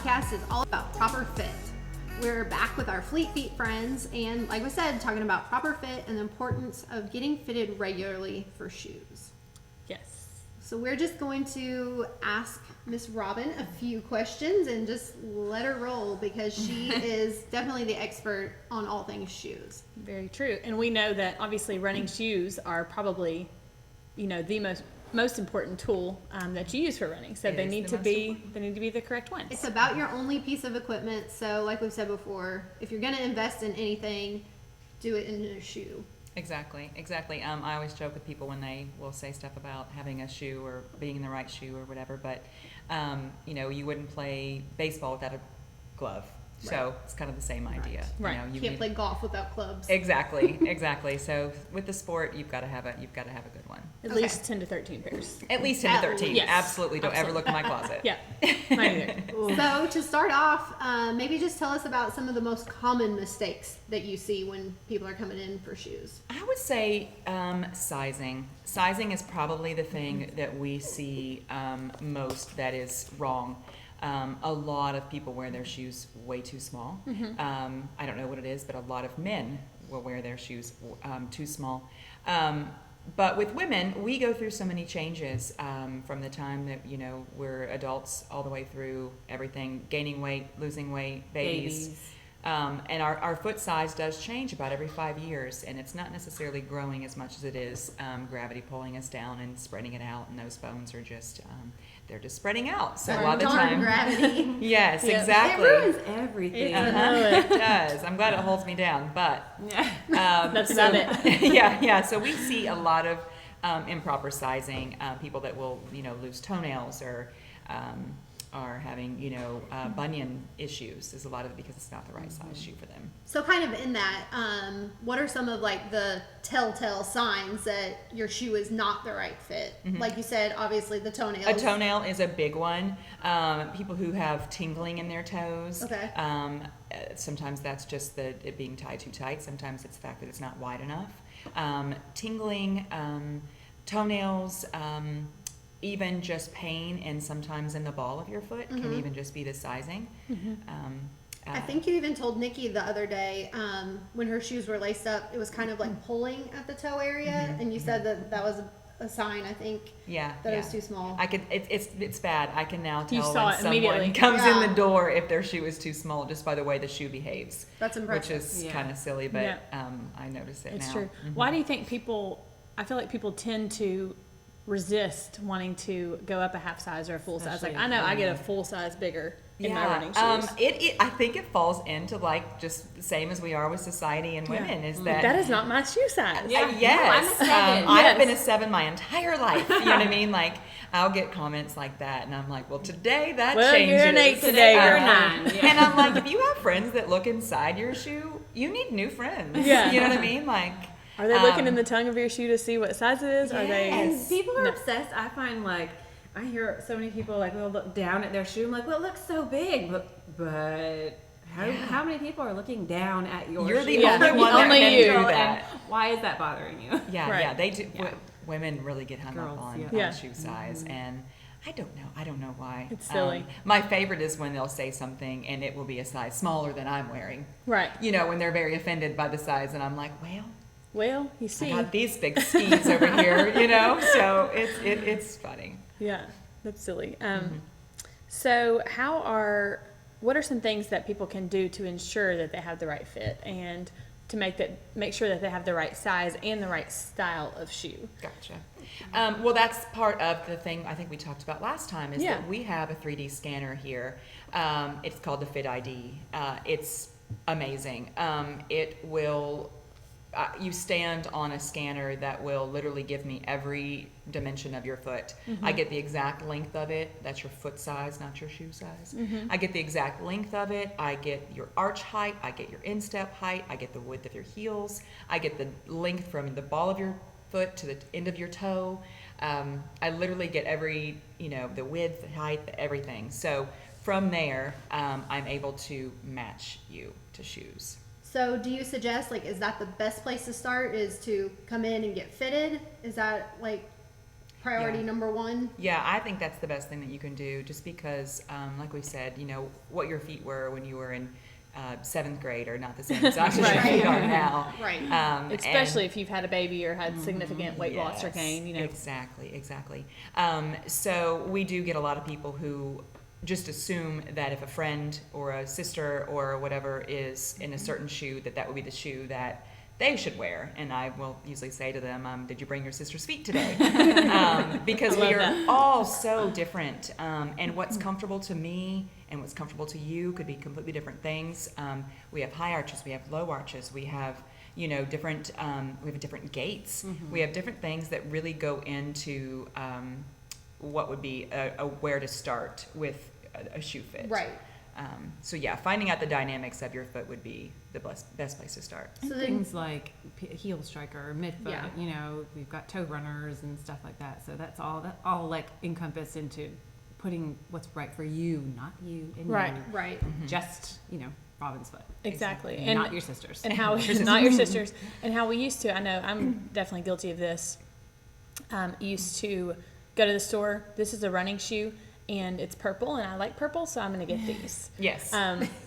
podcast is all about proper fit. We're back with our Fleet Feet friends, and like we said, talking about proper fit and the importance of getting fitted regularly for shoes. Yes. So we're just going to ask Miss Robin a few questions and just let her roll, because she is definitely the expert on all things shoes. Very true. And we know that obviously running shoes are probably, the most important tool that you use for running. So they need to be the correct ones. It's about your only piece of equipment. So like we've said before, if you're going to invest in anything, do it in a shoe. Exactly. I always joke with people when they will say stuff about having a shoe or being in the right shoe or whatever, but you wouldn't play baseball without a glove. So it's kind of the same idea. Right. You can't play golf without clubs. Exactly. So with the sport, you've got to have a good one. At least 10 to 13 pairs. At least 10 to 13. Yes. Absolutely. Don't ever look in my closet. Yeah. Mine either. So to start off, maybe just tell us about some of the most common mistakes that you see when people are coming in for shoes. I would say sizing. Sizing is probably the thing that we see most that is wrong. A lot of people wear their shoes way too small. I don't know what it is, but a lot of men will wear their shoes too small. But with women, we go through so many changes from the time that we're adults all the way through everything, gaining weight, losing weight, babies. And our foot size does change about every 5 years, and it's not necessarily growing as much as it is gravity pulling us down and spreading it out, and those bones are just they're just spreading out. So a lot of the time, gravity. Yes, exactly. It ruins everything. It does. I'm glad it holds me down, but That's about it. yeah. So we see a lot of improper sizing. People that will lose toenails or are having bunion issues. Is a lot of it because it's not the right size shoe for them. So kind of in that, what are some of like the telltale signs that your shoe is not the right fit? Like you said, obviously the toenails. A toenail is a big one. People who have tingling in their toes. Okay. Sometimes that's just it being tied too tight. Sometimes it's the fact that it's not wide enough. Tingling, toenails, even just pain, and sometimes in the ball of your foot can even just be the sizing. I think you even told Nikki the other day when her shoes were laced up, it was kind of like pulling at the toe area, and you said that was a sign, I think, that it was too small. It's bad. I can now tell saw when it someone immediately. comes in the door if their shoe is too small, just by the way the shoe behaves. That's impressive. Which is kind of silly, but I notice it now. It's true. Why do you think I feel like people tend to resist wanting to go up a half size or a full size? Like I know I get a full size bigger in my running shoes. I think it falls into like just the same as we are with society and women is that is not my shoe size. yes, I'm a 7. I've been a 7 my entire life. You know what I mean? Like I'll get comments like that, and I'm like, well, today that changes. You're an 8 today. You're a 9. And I'm like, if you have friends that look inside your shoe, you need new friends. Yeah. You know what I mean? Like. Are they looking in the tongue of your shoe to see what size it is? Are they? And people are obsessed. I find I hear so many people will look down at their shoe. I'm like, well, it looks so big, but how many people are looking down at your shoe? You're the only one that only can you. do that. And why is that bothering you? Yeah, they do. Yeah. Women really get hung Girls, up on shoe size, and I don't know why. It's silly. My favorite is when they'll say something and it will be a size smaller than I'm wearing. Right. When they're very offended by the size, and I'm like, well, you see. I got these big skis over here, so it's funny. Yeah, that's silly. So what are some things that people can do to ensure that they have the right fit and to make sure that they have the right size and the right style of shoe? Gotcha. Well, that's part of the thing I think we talked about last time is that we have a 3D scanner here. It's called the Fit ID. It's amazing. It will... you stand on a scanner that will literally give me every dimension of your foot. I get the exact length of it. That's your foot size, not your shoe size. I get the exact length of it. I get your arch height. I get your instep height. I get the width of your heels. I get the length from the ball of your foot to the end of your toe. I literally get every, the width, the height, everything. So from there, I'm able to match you to shoes. So do you suggest, is that the best place to start is to come in and get fitted? Is that priority number one. Yeah, I think that's the best thing that you can do, just because, like we said, what your feet were when you were in 7th grade are not the same size as your feet are now. Right. Especially if you've had a baby or had significant weight loss or gain, Exactly. So we do get a lot of people who just assume that if a friend or a sister or whatever is in a certain shoe, that would be the shoe that they should wear. And I will usually say to them, did you bring your sister's feet today? Because we are all so different. And what's comfortable to me and what's comfortable to you could be completely different things. We have high arches, we have low arches, we have different we have different gaits. We have different things that really go into what would be a where to start with a shoe fit. Right. So yeah, finding out the dynamics of your foot would be the best place to start. So things like heel striker, midfoot, we've got toe runners and stuff like that. So that's all like encompassed into putting what's right for you, not you and right. you. Right. Just, Robin's foot. Exactly. And not your sister's. And how not your sister's. And how we used to, I know I'm definitely guilty of this. Used to go to the store, this is a running shoe and it's purple and I like purple, so I'm going to get these. Yes.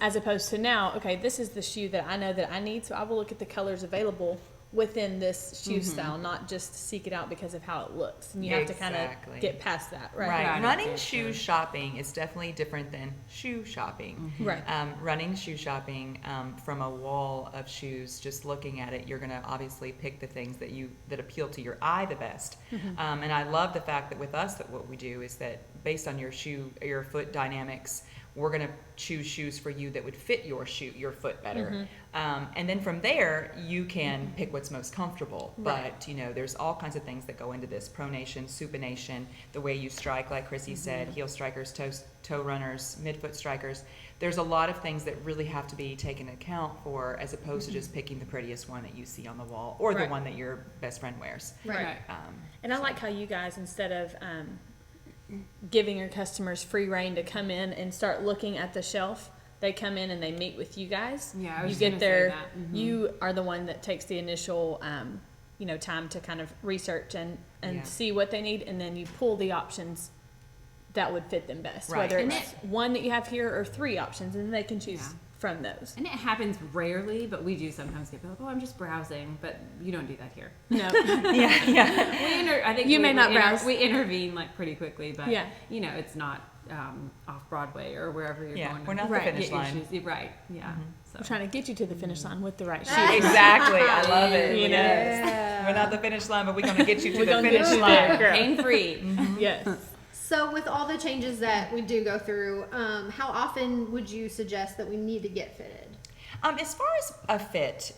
As opposed to now, okay, this is the shoe that I know that I need, so I will look at the colors available within this shoe style, not just seek it out because of how it looks. And you have to kind of get past that, right? Right. Running shoe shopping is definitely different than shoe shopping. Right. Running shoe shopping from a wall of shoes, just looking at it, you're going to obviously pick the things that appeal to your eye the best. And I love the fact that with us, that what we do is that based on your foot dynamics, we're going to choose shoes for you that would fit your foot better. And then from there, you can pick what's most comfortable. Right. But, there's all kinds of things that go into this. Pronation, supination, the way you strike, like Chrissy said, heel strikers, toe runners, midfoot strikers. There's a lot of things that really have to be taken into account for, as opposed to just picking the prettiest one that you see on the wall or the one that your best friend wears. Right. And I like how you guys, instead of giving your customers free reign to come in and start looking at the shelf, they come in and they meet with you guys. Yeah, I was you just get gonna there. say that. You are the one that takes the initial, time to kind of research and see what they need, and then you pull the options that would fit them best. Right. Whether it's one that you have here or 3 options, and they can choose from those. And it happens rarely, but we do sometimes get like, I'm just browsing, but you don't do that here. No. I think you may not browse. We intervene like pretty quickly, but it's not off Broadway or wherever you're going. We're not the finish line. Right. Yeah. So. We're trying to get you to the finish line with the right shoe. Exactly. I love it. Yes. We're not the finish line, but we're going to get you to the finish line. Pain free. Yes. So with all the changes that we do go through, how often would you suggest that we need to get fitted? As far as a fit,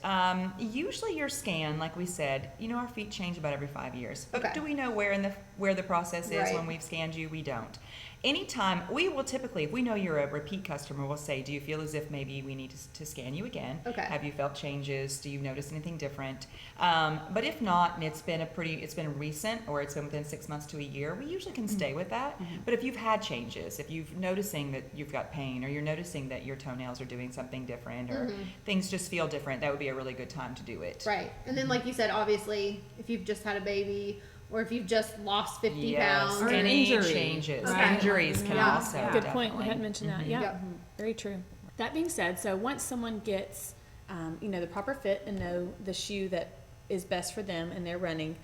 usually your scan, like we said, our feet change about every 5 years. But do we know where the process is when we've scanned you? We don't. Anytime, we will typically, if we know you're a repeat customer, we'll say, do you feel as if maybe we need to scan you again? Okay. Have you felt changes? Do you notice anything different? But if not, and it's been recent, or it's been within 6 months to a year, we usually can stay with that. But if you've had changes, if you've noticing that you've got pain, or you're noticing that your toenails are doing something different, or things just feel different, that would be a really good time to do it. Right. And then, like you said, obviously, if you've just had a baby, or if you've just lost 50 pounds. Or any changes. Right. Injuries can also. Good point. We hadn't mentioned that. Yeah. Yep. Very true. That being said, so once someone gets, the proper fit and know the shoe that is best for them and they're running,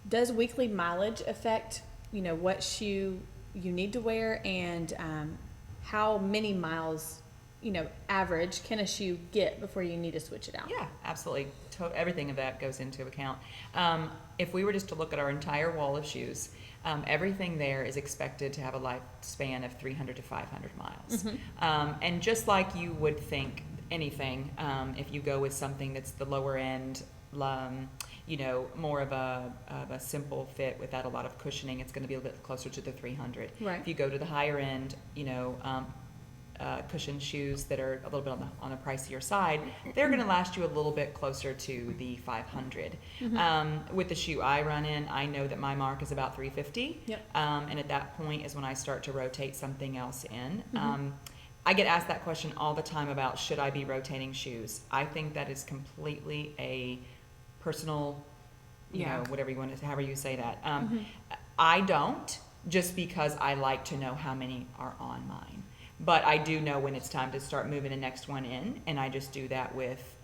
does weekly mileage affect, what shoe you need to wear, and how many miles, average can a shoe get before you need to switch it out? Yeah, absolutely. Everything of that goes into account. If we were just to look at our entire wall of shoes, everything there is expected to have a lifespan of 300 to 500 miles. And just like you would think anything, if you go with something that's the lower end, more of a simple fit without a lot of cushioning, it's going to be a little bit closer to the 300. Right. If you go to the higher end, cushioned shoes that are a little bit on the pricier side, they're going to last you a little bit closer to the 500. With the shoe I run in, I know that my mark is about 350. Yep. And at that point is when I start to rotate something else in. I get asked that question all the time about, should I be rotating shoes? I think that is completely a personal, whatever you want to, however you say that. I don't, just because I like to know how many are on mine. But I do know when it's time to start moving the next one in, and I just do that with,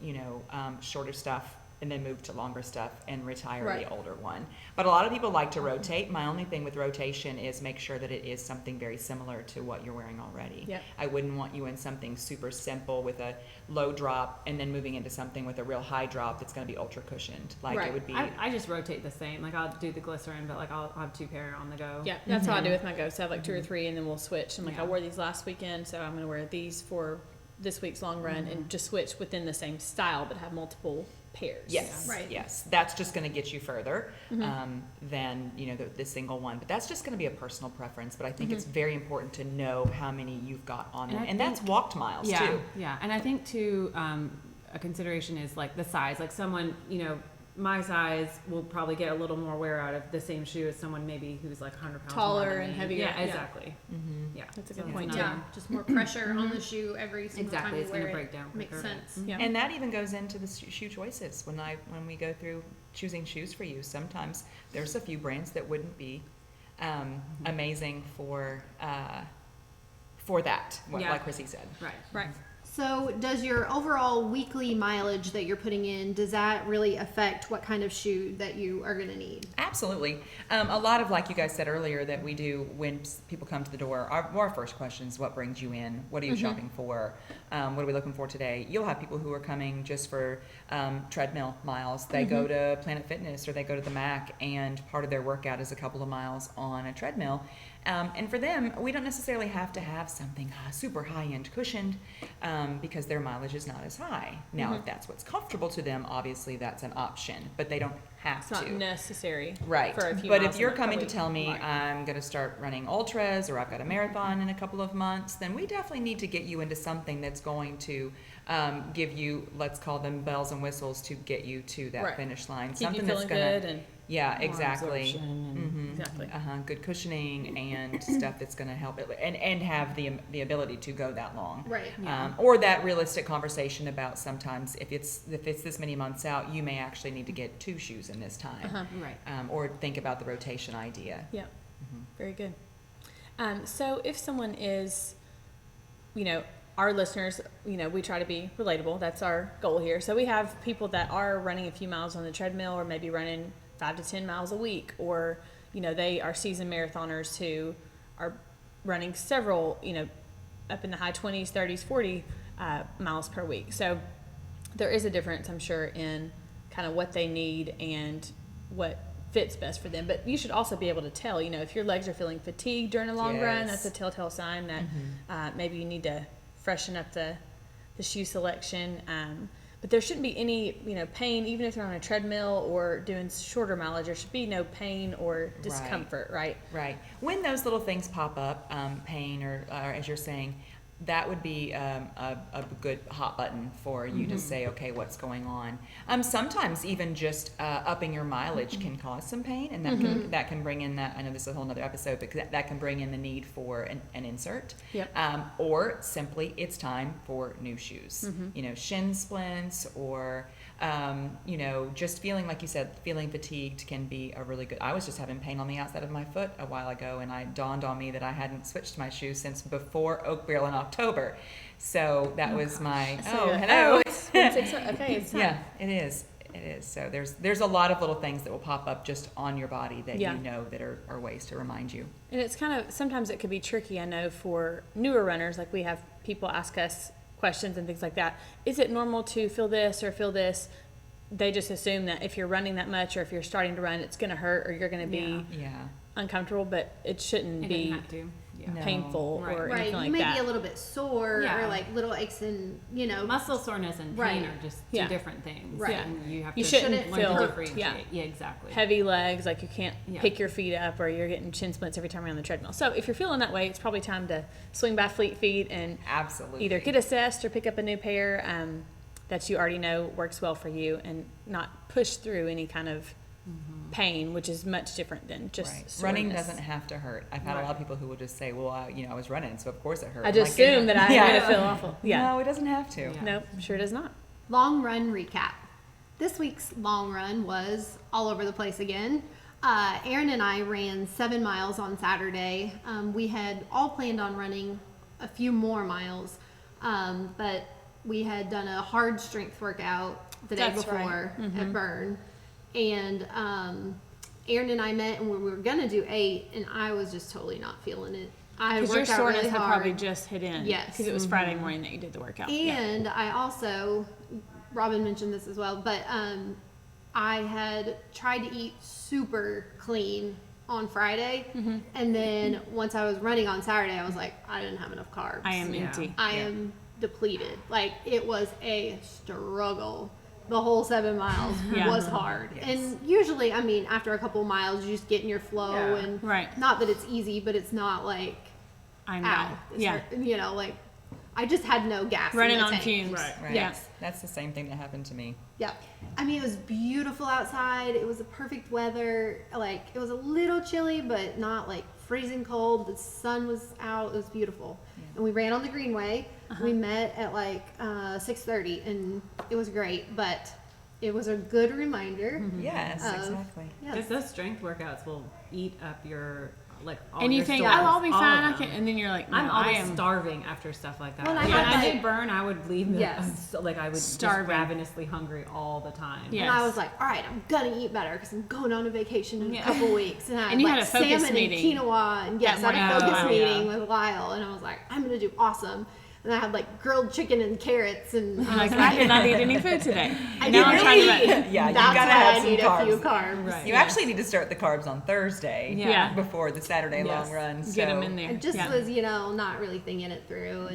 shorter stuff and then move to longer stuff and retire the older one. But a lot of people like to rotate. My only thing with rotation is make sure that it is something very similar to what you're wearing already. Yep. I wouldn't want you in something super simple with a low drop and then moving into something with a real high drop that's going to be ultra cushioned. Like it would be. I just rotate the same. Like I'll do the glycerin, but like I'll have 2 pair on the go. Yeah, that's how I do with my ghosts. I have like 2 or 3, and then we'll switch. And I wore these last weekend, so I'm going to wear these for this week's long run and just switch within the same style, but have multiple pairs. Yes, right. Yes, that's just going to get you further than the single one. But that's just going to be a personal preference. But I think it's very important to know how many you've got on them, and that's walked miles too. Yeah, and I think too, a consideration is like the size. Like someone, my size will probably get a little more wear out of the same shoe as someone maybe who's like 100 pounds taller more than and me. heavier. Yeah, exactly. Yeah, That's a good point too. Yeah, just more pressure on the shoe every single time you it's wear going to it. break down Makes quicker. sense. Yeah. And that even goes into the shoe choices. When we go through choosing shoes for you, sometimes there's a few brands that wouldn't be amazing for that. Like Chrissy said. Right. So does your overall weekly mileage that you're putting in, does that really affect what kind of shoe that you are going to need? Absolutely. A lot of, like you guys said earlier, that we do when people come to the door, our first question is, what brings you in? What are you shopping for? What are we looking for today? You'll have people who are coming just for treadmill miles. They go to Planet Fitness or they go to the Mac, and part of their workout is a couple of miles on a treadmill. And for them, we don't necessarily have to have something super high-end cushioned because their mileage is not as high. Now, if that's what's comfortable to them, obviously that's an option, but they don't have It's to. not necessary. Right. For a few But miles if you're and coming to probably- tell me I'm going to start running ultras or I've got a marathon in a couple of months, then we definitely need to get you into something that's going to give you, let's call them bells and whistles, to get you to that finish line. Keep Something you that's feeling going good to. and Yeah, exactly. exactly. Good cushioning and stuff that's going to help it, and have the ability to go that long. Right. Or that realistic conversation about sometimes if it's this many months out, you may actually need to get 2 shoes in this time. Right. Or think about the rotation idea. Yeah. Very good. So if someone is, our listeners, we try to be relatable. That's our goal here. So we have people that are running a few miles on the treadmill, or maybe running 5 to 10 miles a week, or, they are seasoned marathoners who are running several, up in the high 20s, 30s, 40 miles per week. So there is a difference, I'm sure, in kind of what they need and what fits best for them. But you should also be able to tell, if your legs are feeling fatigued during a long run, that's a telltale sign that maybe you need to freshen up the shoe selection. But there shouldn't be any, pain, even if they're on a treadmill or doing shorter mileage. There should be no pain or discomfort, right? Right. When those little things pop up, pain or as you're saying, that would be a good hot button for you to say, okay, what's going on? Sometimes even just upping your mileage can cause some pain, and that can bring in that. I know this is a whole other episode, but that can bring in the need for an insert. Yep. Or simply it's time for new shoes. Shin splints or just feeling, like you said, feeling fatigued can be a really good. I was just having pain on the outside of my foot a while ago, and it dawned on me that I hadn't switched my shoes since before Oak Barrel in October. So that was my hello. Okay, it's time. Yeah, it is. It is. So there's a lot of little things that will pop up just on your body that that are ways to remind you. And it's kind of, sometimes it could be tricky, I know, for newer runners. Like we have people ask us questions and things like that. Is it normal to feel this or feel this? They just assume that if you're running that much or if you're starting to run, it's going to hurt or you're going to be uncomfortable, but it shouldn't be painful or anything like you may that. be a little bit sore or like little aches and muscle soreness and pain are just two different things. Right. And you have You to shouldn't learn feel to differentiate. Yeah, exactly. Heavy legs, like you can't pick your feet up, or you're getting shin splints every time you're on the treadmill. So if you're feeling that way, it's probably time to swing by Fleet Feet and either get assessed or pick up a new pair that you already know works well for you, and not push through any kind of pain, which is much different than just soreness. Running doesn't have to hurt. I've had a lot of people who will just say, well, I was running, so of course it hurt. I just assume that I'm going to feel awful. No, it doesn't have to. Yeah. Nope, sure does not. Long run recap. This week's long run was all over the place again. Aaron and I ran 7 miles on Saturday. We had all planned on running a few more miles, but we had done a hard strength workout the day before at Burn. And Aaron and I met, and we were going to do 8, and I was just totally not feeling it. Because your soreness had probably just hit in. Yes. Because it was Friday morning that you did the workout. And I also, Robin mentioned this as well, but I had tried to eat super clean on Friday, and then once I was running on Saturday, I was like, I didn't have enough carbs. I am empty. I am depleted. Like, it was a struggle. The whole 7 miles was hard. Yes. And usually, I mean, after a couple miles, you just get in your flow, and not that it's easy, but it's not like, I know. You know, like, I just had no gas. Running on tank. fumes. Right. Yes. That's the same thing that happened to me. Yeah. I mean, it was beautiful outside. It was the perfect weather. Like, it was a little chilly, but not like freezing cold. The sun was out. It was beautiful. Yeah. And we ran on the Greenway. We met at like 6:30, and it was great, but it was a good reminder. Yes, exactly. Because those strength workouts will eat up your, like, all and you your think, stores, oh, I'll be fine. I can, and then you're like, no, I'm always I am starving after stuff like that. Well, when I did Burn, I would leave like I would starving, just ravenously hungry all the time. Yes. And I was like, all right, I'm gonna eat better because I'm going on a vacation in a couple weeks. And I had, you like, had a focus salmon meeting. and quinoa, and I had a focus meeting with Lyle, and I was like, I'm gonna do awesome. And I had like grilled chicken and carrots, and I was like, I did not eat any food today. I now didn't I'm trying really to eat. Yeah, you That's gotta why have I some need carbs. a few carbs. Right. You actually need to start the carbs on Thursday Yeah. before the Saturday long run. So. Get them in there. I just was, not really thinking it through.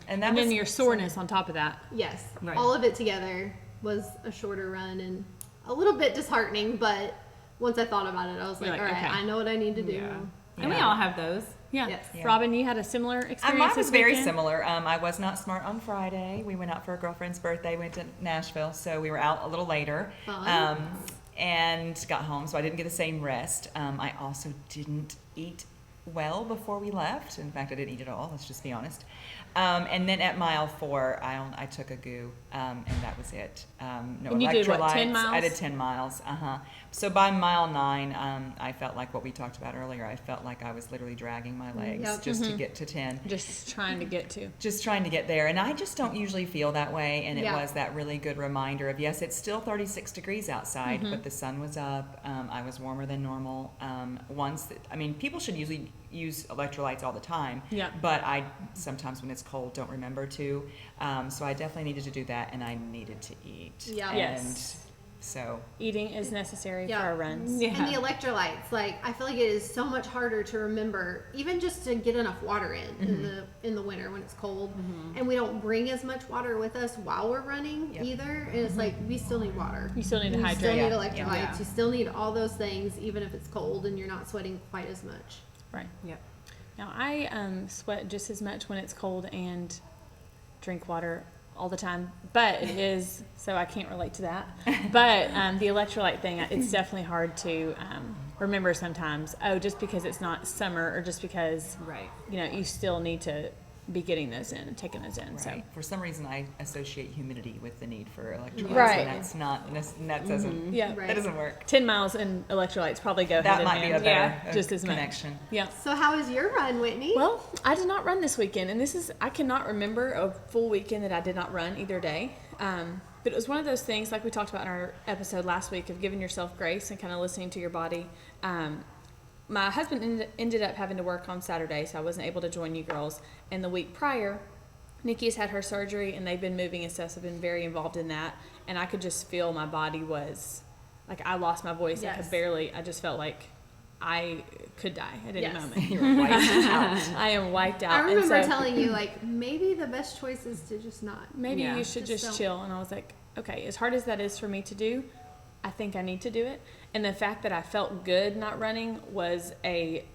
And And then your soreness on top of that. Yes. Right. All of it together was a shorter run and a little bit disheartening, but once I thought about it, I was like, all right, okay. I know what I need to do. And we all have those. Yeah. Yes. Robin, you had a similar experience Mine was this very weekend? similar. I was not smart on Friday. We went out for a girlfriend's birthday. Went to Nashville, so we were out a little later. And got home, so I didn't get the same rest. I also didn't eat well before we left. In fact, I didn't eat at all. Let's just be honest. And then at mile 4, I took a goo, and that was it. No and you electrolytes. did what, 10 miles? I did 10 miles. So by mile 9, I felt like what we talked about earlier. I felt like I was literally dragging my legs just to get to 10. Just trying to get to. Just trying to get there. And I just don't usually feel that way. And it was that really good reminder of, yes, it's still 36 degrees outside, but the sun was up. I was warmer than normal. People should usually use electrolytes all the time. Yeah. But I sometimes when it's cold don't remember to. So I definitely needed to do that, and I needed to eat. Yeah. And Yes. so Eating is necessary for our runs. And the electrolytes, like, I feel like it is so much harder to remember, even just to get enough water in the winter when it's cold. And we don't bring as much water with us while we're running either. And it's like, we still need water. You still need to You hydrate. still need electrolytes. You still need all those things, even if it's cold and you're not sweating quite as much. Right. Yep. Now, I sweat just as much when it's cold and drink water all the time, but it is, so I can't relate to that. But the electrolyte thing, it's definitely hard to remember sometimes. Oh, just because it's not summer, or just because you still need to be getting those in and taking those in. right. So For some reason, I associate humidity with the need for electrolytes. Right. And that's not, that doesn't, that doesn't work. 10 miles and electrolytes probably go That hand in might be hand. a better just as much. connection. Yeah. So how was your run, Whitney? Well, I did not run this weekend, and I cannot remember a full weekend that I did not run either day. But it was one of those things, like we talked about in our episode last week, of giving yourself grace and kind of listening to your body. My husband ended up having to work on Saturday, so I wasn't able to join you girls. And the week prior, Nikki's had her surgery, and they've been moving and stuff, so I've been very involved in that. And I could just feel my body was, like, I lost my voice. Yes. I just felt like I could die at any moment. You're wiped out. I am wiped out. I remember And so, telling you, like, maybe the best choice is to just not. maybe Yeah. you should Just just don't. chill. And I was like, okay, as hard as that is for me to do, I think I need to do it. And the fact that I felt good not running was a,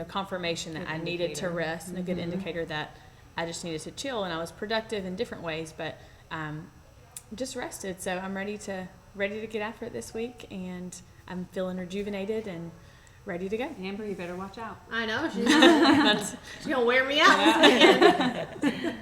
confirmation that Good I needed to indicator. rest, and a good indicator that I just needed to chill. And I was productive in different ways, but just rested. So I'm ready to get after it this week, and I'm feeling rejuvenated and ready to go. Amber, you better watch out. I know. She's That's gonna wear me out this weekend.